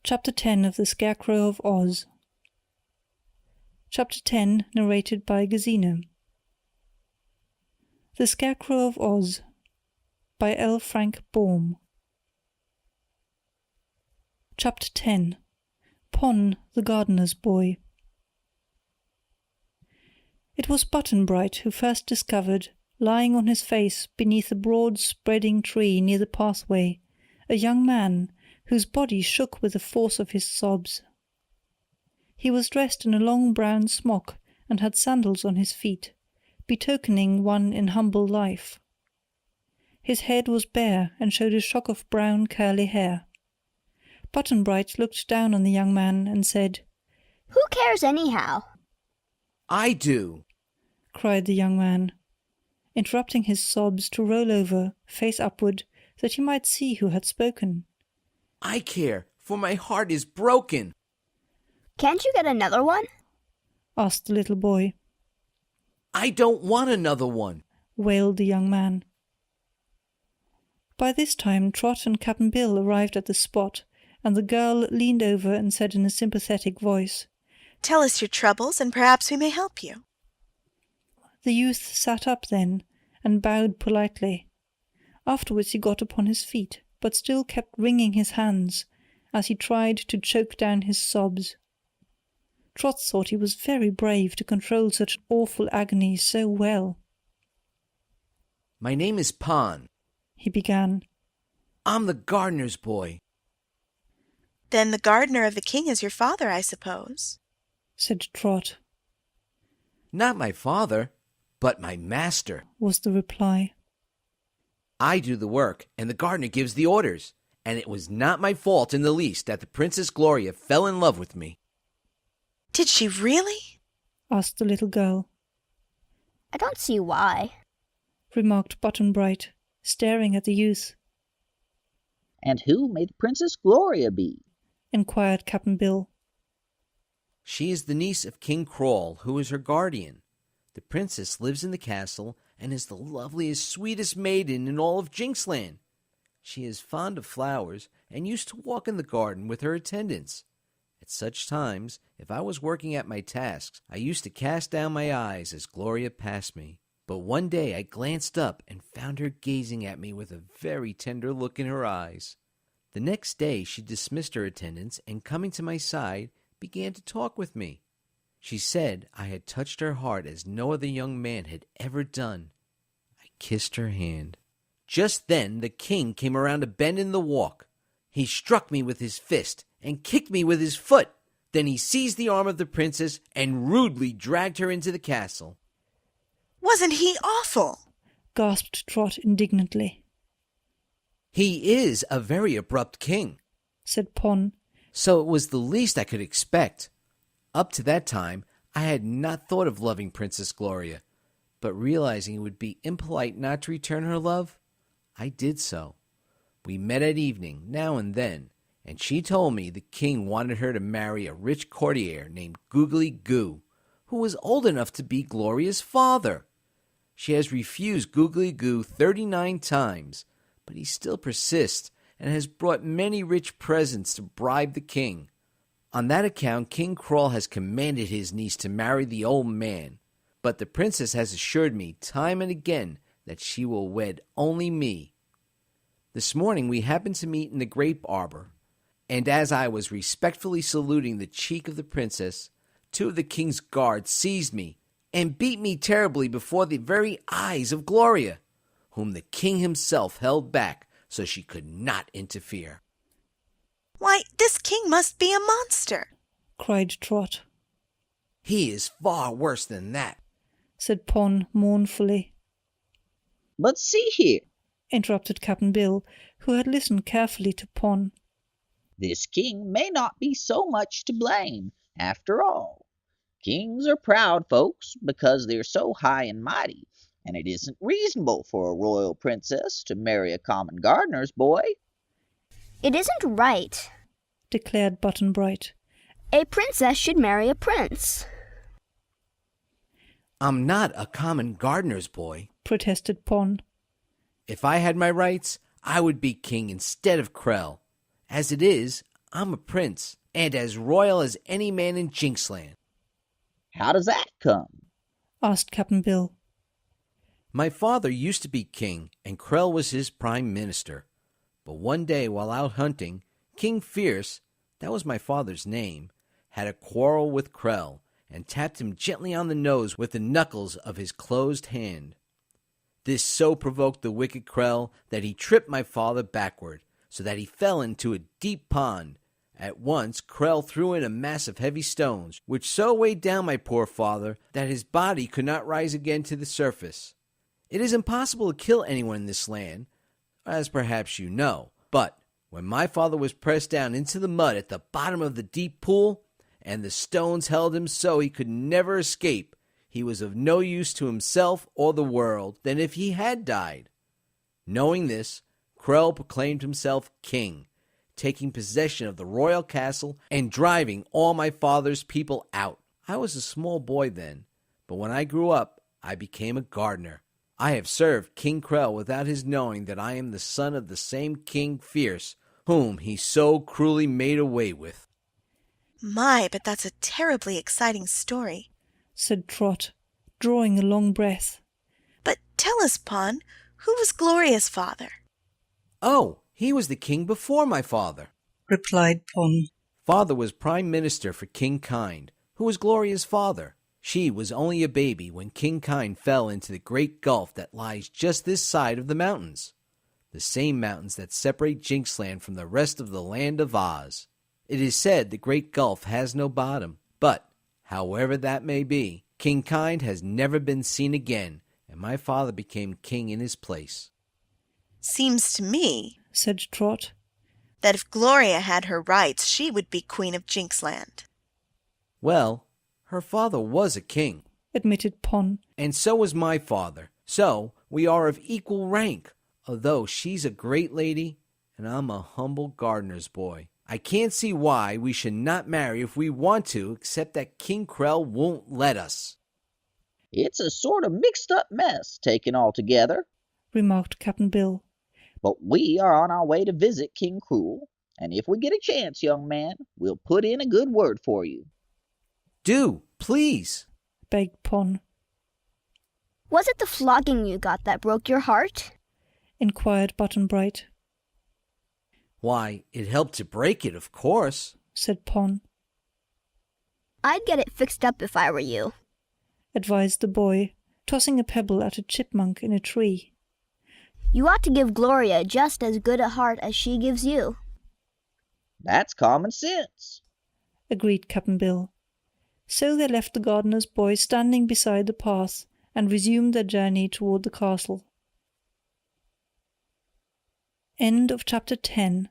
Chapter 10 of the Scarecrow of Oz. Chapter 10, narrated by Gesine. The Scarecrow of Oz by L. Frank Baum. Chapter 10. Pon, the Gardener's Boy. It was Button-Bright who first discovered, lying on his face beneath a broad spreading tree near the pathway, a young man whose body shook with the force of his sobs. He was dressed in a long brown smock and had sandals on his feet, betokening one in humble life. His head was bare and showed a shock of brown curly hair. Button-Bright looked down on the young man and said, "Who cares anyhow?" "I do," cried the young man, interrupting his sobs to roll over, face upward, that he might see who had spoken. "I care, for my heart is broken." "Can't you get another one?" asked the little boy. "I don't want another one," wailed the young man. By this time Trot and Cap'n Bill arrived at the spot, and the girl leaned over and said in a sympathetic voice, "Tell us your troubles, and perhaps we may help you." The youth sat up then, and bowed politely. Afterwards he got upon his feet, but still kept wringing his hands, as he tried to choke down his sobs. Trot thought he was very brave to control such awful agony so well. "My name is Pon," he began. "I'm the gardener's boy." "Then the gardener of the king is your father, I suppose?" said Trot. "Not my father, but my master," was the reply. "I do the work, and the gardener gives the orders, and it was not my fault in the least that the Princess Gloria fell in love with me." "Did she really?" asked the little girl. "I don't see why," remarked Button-Bright, staring at the youth. "And who may the Princess Gloria be?" inquired Cap'n Bill. "She is the niece of King Kroll, who is her guardian. The princess lives in the castle and is the loveliest, sweetest maiden in all of Jinxland. She is fond of flowers and used to walk in the garden with her attendants. At such times, if I was working at my tasks, I used to cast down my eyes as Gloria passed me. But one day I glanced up and found her gazing at me with a very tender look in her eyes. The next day she dismissed her attendants and, coming to my side, began to talk with me. She said I had touched her heart as no other young man had ever done. I kissed her hand. Just then the king came around a bend in the walk. He struck me with his fist and kicked me with his foot. Then he seized the arm of the princess and rudely dragged her into the castle." "Wasn't he awful?" gasped Trot indignantly. "He is a very abrupt king," said Pon. "So it was the least I could expect. Up to that time, I had not thought of loving Princess Gloria, but realizing it would be impolite not to return her love, I did so. We met at evening, now and then, and she told me the king wanted her to marry a rich courtier named Googly Goo, who was old enough to be Gloria's father. She has refused Googly Goo 39 times, but he still persists and has brought many rich presents to bribe the king. On that account, King Kroll has commanded his niece to marry the old man, but the princess has assured me time and again that she will wed only me. This morning we happened to meet in the grape arbor, and as I was respectfully saluting the cheek of the princess, two of the king's guards seized me and beat me terribly before the very eyes of Gloria, whom the king himself held back so she could not interfere." "Why, this king must be a monster!" cried Trot. "He is far worse than that," said Pon mournfully. "But see here, interrupted Cap'n Bill, who had listened carefully to Pon. this king may not be so much to blame, after all. Kings are proud folks because they're so high and mighty, and it isn't reasonable for a royal princess to marry a common gardener's boy." "It isn't right," declared Button-Bright. "A princess should marry a prince." "I'm not a common gardener's boy," protested Pon. "If I had my rights, I would be king instead of Krell. As it is, I'm a prince, and as royal as any man in Jinxland. How does that come? asked Cap'n Bill. My father used to be king, and Krell was his prime minister. But one day while out hunting, King Fierce, that was my father's name, had a quarrel with Krell, and tapped him gently on the nose with the knuckles of his closed hand. This so provoked the wicked Krell that he tripped my father backward, so that he fell into a deep pond. At once Krell threw in a mass of heavy stones, which so weighed down my poor father that his body could not rise again to the surface. It is impossible to kill anyone in this land, as perhaps you know, but when my father was pressed down into the mud at the bottom of the deep pool, and the stones held him so he could never escape, he was of no use to himself or the world than if he had died. Knowing this, Krell proclaimed himself king, taking possession of the royal castle and driving all my father's people out. I was a small boy then, but when I grew up, I became a gardener. I have served King Krell without his knowing that I am the son of the same King Fierce, whom he so cruelly made away with. My, but that's a terribly exciting story. Said Trot, drawing a long breath. But tell us, Pon, who was Gloria's father? Oh, he was the king before my father, replied Pon. Father was prime minister for King Kind, who was Gloria's father. She was only a baby when King Kind fell into the great gulf that lies just this side of the mountains, the same mountains that separate Jinxland from the rest of the land of Oz. It is said the great gulf has no bottom, but, however that may be, King Kind has never been seen again, and my father became king in his place. Seems to me, said Trot, that if Gloria had her rights, she would be queen of Jinxland. Well, her father was a king, admitted Pon. and so was my father. So we are of equal rank, although she's a great lady and I'm a humble gardener's boy. I can't see why we should not marry if we want to, except that King Krell won't let us. It's a sort of mixed-up mess, taken all together. Remarked Cap'n Bill. But we are on our way to visit King Cruel, and if we get a chance, young man, we'll put in a good word for you. Do, please, begged Pon. Was it the flogging you got that broke your heart? Inquired Button-Bright. Why, it helped to break it, of course, said Pon. I'd get it fixed up if I were you, advised the boy, tossing a pebble at a chipmunk in a tree. You ought to give Gloria just as good a heart as she gives you. That's common sense, agreed Cap'n Bill. So they left the gardener's boy standing beside the path and resumed their journey toward the castle. End of chapter 10.